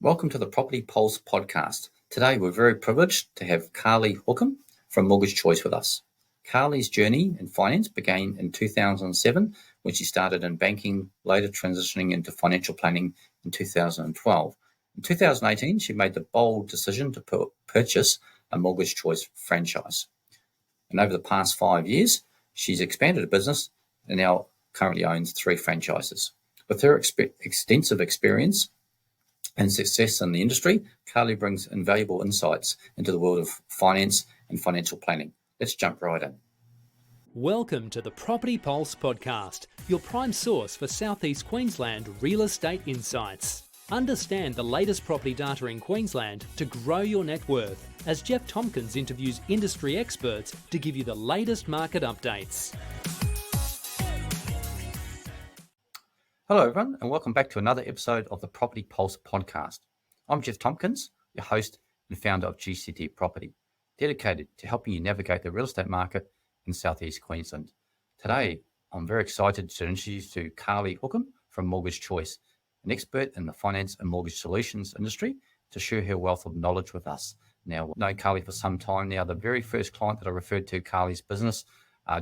Welcome to the Property Pulse podcast. Today we're very privileged to have Carly Hookem from Mortgage Choice with us. Carly's journey in finance began in 2007 when she started in banking, later transitioning into financial planning in 2012. In 2018, she made the bold decision to purchase a Mortgage Choice franchise. And over the past 5 years, she's expanded her business and now currently owns 3 franchises. With her extensive experience and success in the industry, Carly brings invaluable insights into the world of finance and financial planning. Let's jump right in. Welcome to the Property Pulse podcast, your prime source for Southeast Queensland real estate insights. Understand the latest property data in Queensland to grow your net worth, as Geoff Tomkins interviews industry experts to give you the latest market updates. Hello everyone, and welcome back to another episode of the Property Pulse podcast. I'm Geoff Tomkins, your host and founder of GCT Property, dedicated to helping you navigate the real estate market in Southeast Queensland. Today, I'm very excited to introduce you to Carly Hookem from Mortgage Choice, an expert in the finance and mortgage solutions industry, to share her wealth of knowledge with us. Now, I've known Carly for some time now. The very first client that I referred to Carly's business,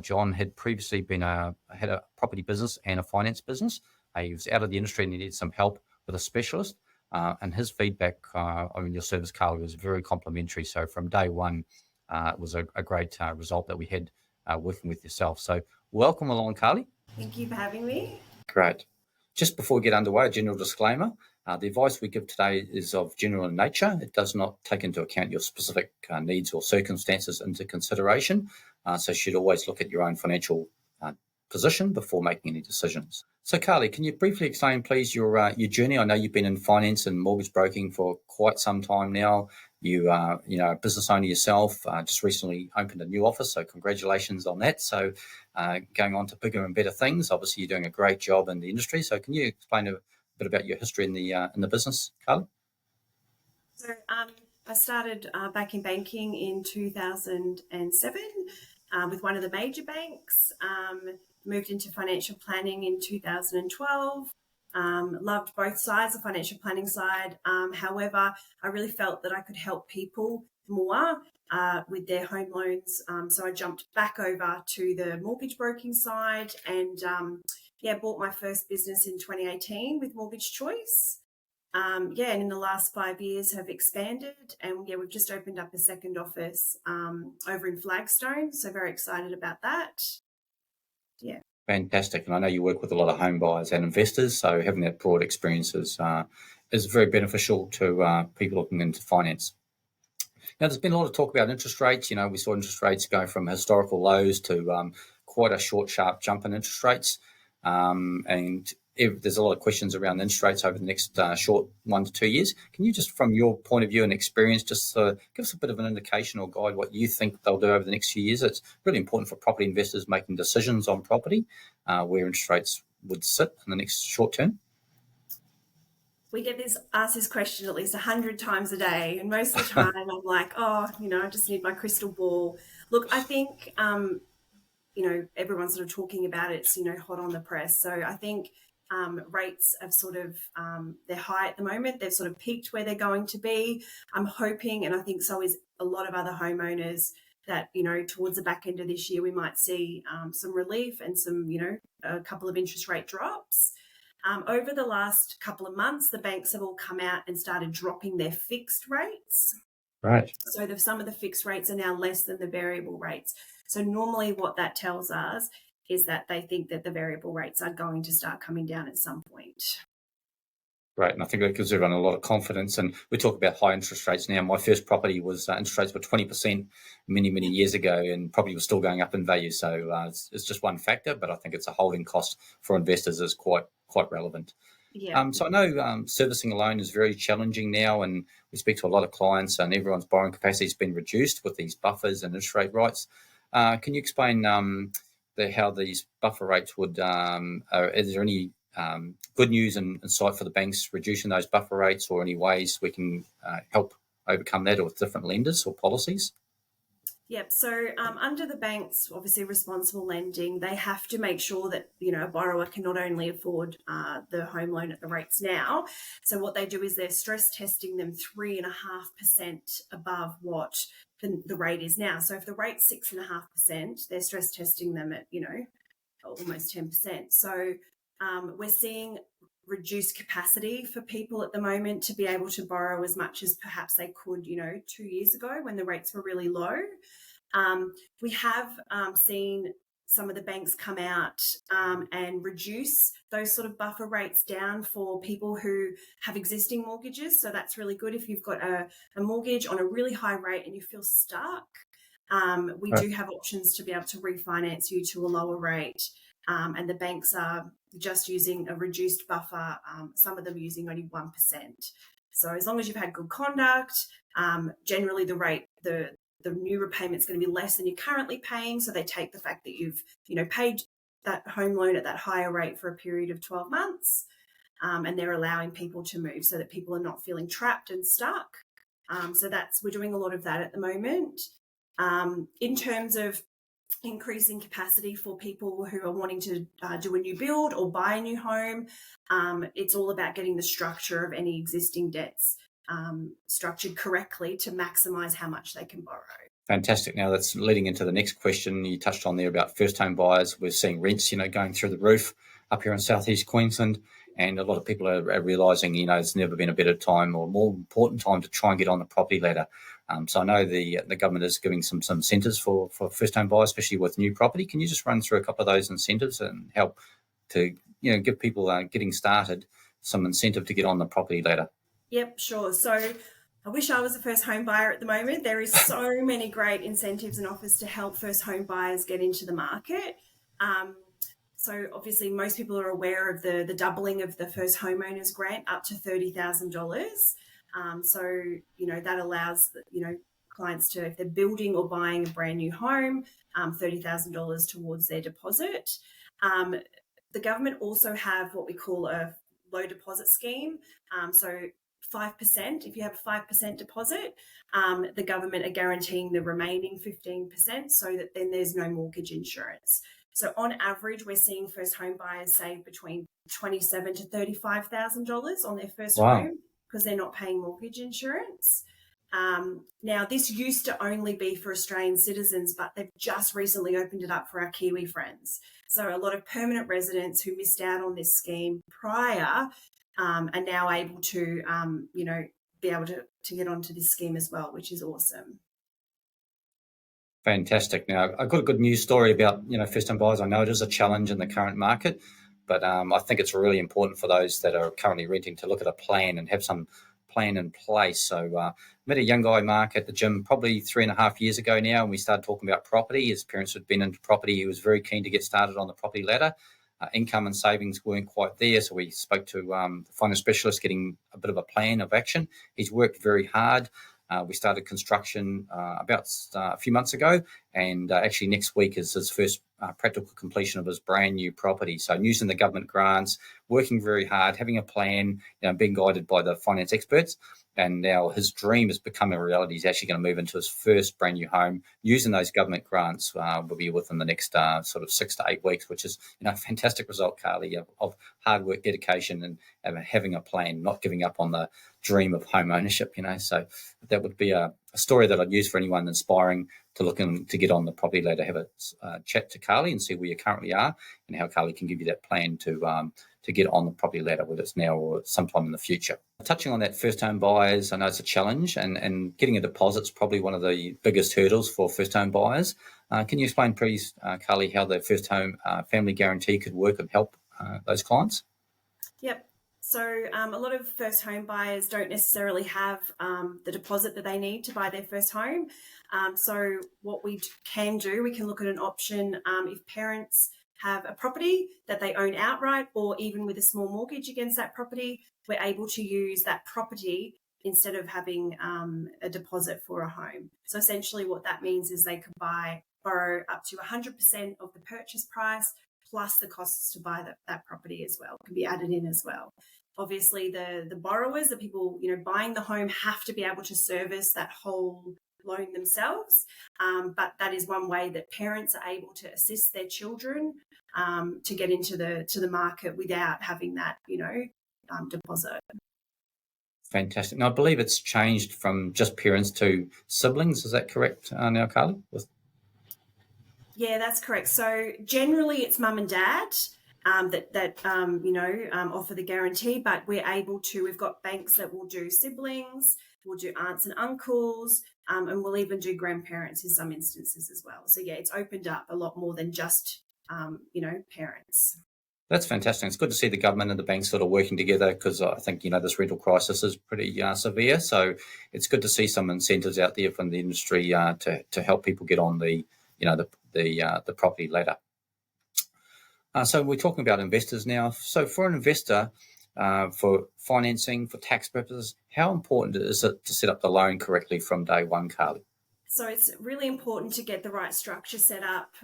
John, had previously had a property business and a finance business. He was out of the industry and he needed some help with a specialist. And his feedback on your service, Carly, was very complimentary. So from day one, it was a great result that we had working with yourself. So welcome along, Carly. Thank you for having me. Great. Just before we get underway, a general disclaimer. The advice we give today is of general nature. It does not take into account your specific needs or circumstances into consideration. So you should always look at your own financial position before making any decisions. So, Carly, can you briefly explain, please, your journey? I know you've been in finance and mortgage broking for quite some time now. You are, a business owner yourself. Just recently opened a new office, so congratulations on that. So, going on to bigger and better things. Obviously, you're doing a great job in the industry. So, can you explain a bit about your history in the business, Carly? So, I started back in banking in 2007 with one of the major banks. Moved into financial planning in 2012. Loved both sides, the financial planning side. However, I really felt that I could help people more with their home loans. So I jumped back over to the mortgage broking side and bought my first business in 2018 with Mortgage Choice. And in the last 5 years have expanded, and we've just opened up a second office over in Flagstone. So very excited about that. Yeah. Fantastic. And I know you work with a lot of home buyers and investors, so having that broad experience is very beneficial to people looking into finance. Now, there's been a lot of talk about interest rates. We saw interest rates go from historical lows to quite a short, sharp jump in interest rates. And there's a lot of questions around interest rates over the next short 1 to 2 years. Can you just, from your point of view and experience, just give us a bit of an indication or guide what you think they'll do over the next few years? It's really important for property investors making decisions on property, where interest rates would sit in the next short term. We get asked this question at least 100 times a day, and most of the time I'm like, I just need my crystal ball. Look, I think, everyone's sort of talking about it. It's, hot on the press. So I think rates have sort of, they're high at the moment. They've sort of peaked where they're going to be. I'm hoping, and I think so is a lot of other homeowners, that, towards the back end of this year, we might see some relief and some, a couple of interest rate drops. Over the last couple of months, the banks have all come out and started dropping their fixed rates. Right. So some of the fixed rates are now less than the variable rates. So normally what that tells us is that they think that the variable rates are going to start coming down at some point. Right, and I think that gives everyone a lot of confidence. And we talk about high interest rates now. My first property was interest rates were 20% many, many years ago, and property was still going up in value. So it's just one factor, but I think it's a holding cost for investors is quite relevant. Yeah. So I know servicing a loan is very challenging now, and we speak to a lot of clients, and everyone's borrowing capacity has been reduced with these buffers and interest rate rates. Can you explain how these buffer rates would? Is there any good news and insight for the banks reducing those buffer rates, or any ways we can help overcome that, or with different lenders or policies? Yep. So under the banks, obviously responsible lending, they have to make sure that, a borrower can not only afford the home loan at the rates now. So what they do is they're stress testing them 3.5% above what the rate is now. So if the rate's 6.5%, they're stress testing them at, almost 10%. So we're seeing reduced capacity for people at the moment to be able to borrow as much as perhaps they could, 2 years ago when the rates were really low. We have seen some of the banks come out and reduce those sort of buffer rates down for people who have existing mortgages. So that's really good. If you've got a mortgage on a really high rate and you feel stuck, we do have options to be able to refinance you to a lower rate. And the banks are just using a reduced buffer, some of them using only 1%. So as long as you've had good conduct, generally the new repayment's going to be less than you're currently paying. So they take the fact that you've, paid that home loan at that higher rate for a period of 12 months, and they're allowing people to move so that people are not feeling trapped and stuck. So we're doing a lot of that at the moment. In terms of increasing capacity for people who are wanting to do a new build or buy a new home, it's all about getting the structure of any existing debts structured correctly to maximise how much they can borrow. Fantastic. Now that's leading into the next question you touched on there about first home buyers. We're seeing rents, going through the roof up here in southeast Queensland, and a lot of people are realising, there's never been a better time or more important time to try and get on the property ladder. So I know the government is giving some incentives for first home buyers, especially with new property. Can you just run through a couple of those incentives and help to give people getting started some incentive to get on the property ladder? Yep, sure. So I wish I was a first home buyer at the moment. There is so many great incentives and offers to help first home buyers get into the market. So obviously most people are aware of the doubling of the first homeowners grant up to $30,000. So, that allows, clients to, if they're building or buying a brand new home, $30,000 towards their deposit. The government also have what we call a low deposit scheme. So 5%, if you have a 5% deposit, the government are guaranteeing the remaining 15% so that then there's no mortgage insurance. So on average, we're seeing first home buyers save between $27,000 to $35,000 on their first home because they're not paying mortgage insurance. Now, this used to only be for Australian citizens, but they've just recently opened it up for our Kiwi friends. So a lot of permanent residents who missed out on this scheme prior are now able to, be able to get onto this scheme as well, which is awesome. Fantastic. Now, I've got a good news story about, first-time buyers. I know it is a challenge in the current market, but I think it's really important for those that are currently renting to look at a plan and have some plan in place. So met a young guy, Mark, at the gym probably 3.5 years ago now, and we started talking about property. His parents had been into property. He was very keen to get started on the property ladder. Income and savings weren't quite there, so we spoke to the finance specialist, getting a bit of a plan of action. He's worked very hard. We started construction about a few months ago, and actually next week is his first practical completion of his brand new property. So using the government grants, working very hard, having a plan, being guided by the finance experts. And now his dream has become a reality. He's actually going to move into his first brand new home using those government grants. Will be within the next sort of 6 to 8 weeks, which is a fantastic result, Carly, of hard work, dedication, and having a plan, not giving up on the dream of home ownership. So that would be a story that I'd use for anyone inspiring to look to get on the property ladder. Have a chat to Carly and see where you currently are and how Carly can give you that plan to get on the property ladder, whether it's now or sometime in the future. Touching on that, first home buyers, I know it's a challenge, and getting a deposit is probably one of the biggest hurdles for first home buyers. Can you explain, please, Carly, how the first home family guarantee could work and help those clients? Yep. So a lot of first home buyers don't necessarily have the deposit that they need to buy their first home. So what we can do, we can look at an option if parents have a property that they own outright, or even with a small mortgage against that property, we're able to use that property instead of having a deposit for a home. So essentially what that means is they could borrow up to 100% of the purchase price, plus the costs to buy that property as well can be added in as well. Obviously, the borrowers, the people buying the home, have to be able to service that whole loan themselves. But that is one way that parents are able to assist their children to get into the market without having that, deposit. Fantastic. Now, I believe it's changed from just parents to siblings. Is that correct now, Carly? Yeah, that's correct. So generally it's mum and dad that offer the guarantee, but we've got banks that will do siblings, we'll do aunts and uncles, and we'll even do grandparents in some instances as well. So yeah, it's opened up a lot more than just, parents. That's fantastic. It's good to see the government and the banks sort of working together, because I think, this rental crisis is pretty severe. So it's good to see some incentives out there from the industry to help people get on the property ladder. So we're talking about investors now. So for an investor, for financing, for tax purposes, how important is it to set up the loan correctly from day one, Carly? So it's really important to get the right structure set up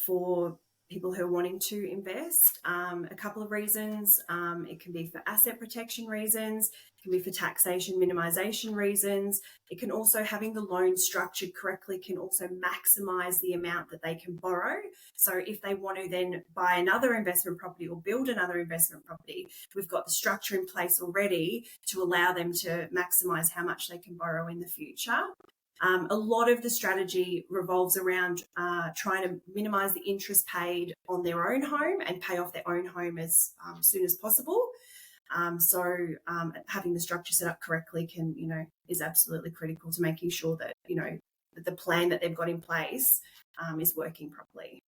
for people who are wanting to invest. A couple of reasons. It can be for asset protection reasons. It can be for taxation minimisation reasons. It can also, having the loan structured correctly can also maximise the amount that they can borrow. So if they want to then buy another investment property or build another investment property, we've got the structure in place already to allow them to maximise how much they can borrow in the future. A lot of the strategy revolves around trying to minimise the interest paid on their own home and pay off their own home as soon as possible. So having the structure set up correctly is absolutely critical to making sure that, that the plan that they've got in place is working properly.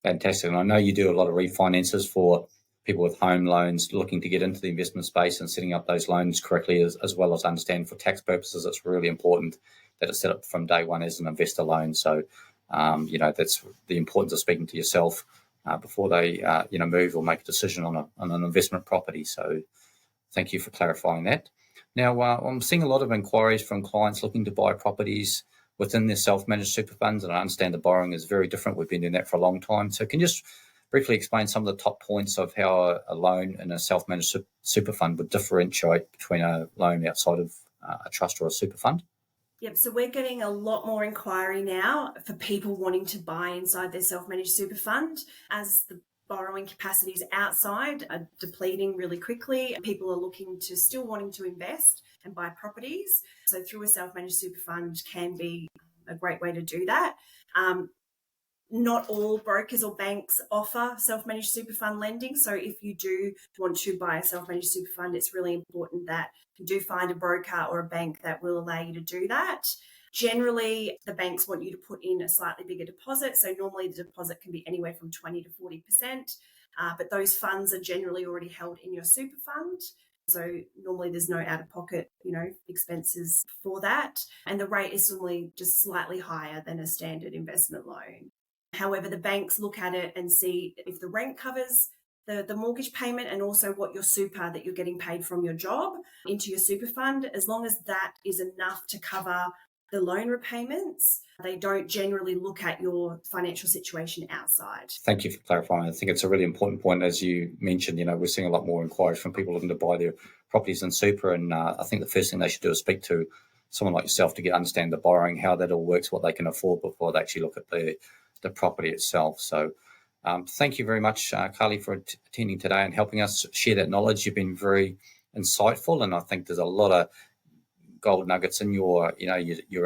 Fantastic. And I know you do a lot of refinances for people with home loans looking to get into the investment space, and setting up those loans correctly, as well as understand for tax purposes, it's really important that it's set up from day one as an investor loan. So, that's the importance of speaking to yourself before they, move or make a decision on an investment property. So thank you for clarifying that. Now, I'm seeing a lot of inquiries from clients looking to buy properties within their self-managed super funds, and I understand the borrowing is very different. We've been doing that for a long time. So can you just briefly explain some of the top points of how a loan in a self-managed super fund would differentiate between a loan outside of a trust or a super fund? Yep, so we're getting a lot more inquiry now for people wanting to buy inside their self-managed super fund, as the borrowing capacities outside are depleting really quickly. People are still wanting to invest and buy properties. So through a self-managed super fund can be a great way to do that. Not all brokers or banks offer self-managed super fund lending. So if you do want to buy a self-managed super fund, it's really important that you do find a broker or a bank that will allow you to do that. Generally, the banks want you to put in a slightly bigger deposit. So normally the deposit can be anywhere from 20 to 40%, but those funds are generally already held in your super fund. So normally there's no out-of-pocket, expenses for that. And the rate is normally just slightly higher than a standard investment loan. However, the banks look at it and see if the rent covers the mortgage payment, and also what your super that you're getting paid from your job into your super fund. As long as that is enough to cover the loan repayments, they don't generally look at your financial situation outside. Thank you for clarifying. I think it's a really important point. As you mentioned, we're seeing a lot more inquiries from people looking to buy their properties in super, and I think the first thing they should do is speak to someone like yourself to understand the borrowing, how that all works, what they can afford before they actually look at the property itself. So thank you very much, Carly, for attending today and helping us share that knowledge. You've been very insightful, and I think there's a lot of gold nuggets in your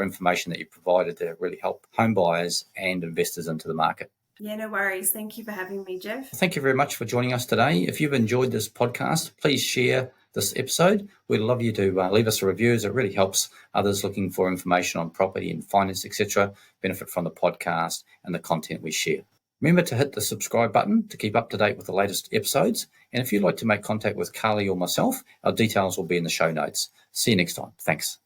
information that you provided to really help home buyers and investors into the market. Yeah, no worries. Thank you for having me, Geoff. Thank you very much for joining us today. If you've enjoyed this podcast, please share this episode. We'd love you to leave us a review, as it really helps others looking for information on property and finance, etc., benefit from the podcast and the content we share. Remember to hit the subscribe button to keep up to date with the latest episodes. And if you'd like to make contact with Carly or myself, our details will be in the show notes. See you next time. Thanks.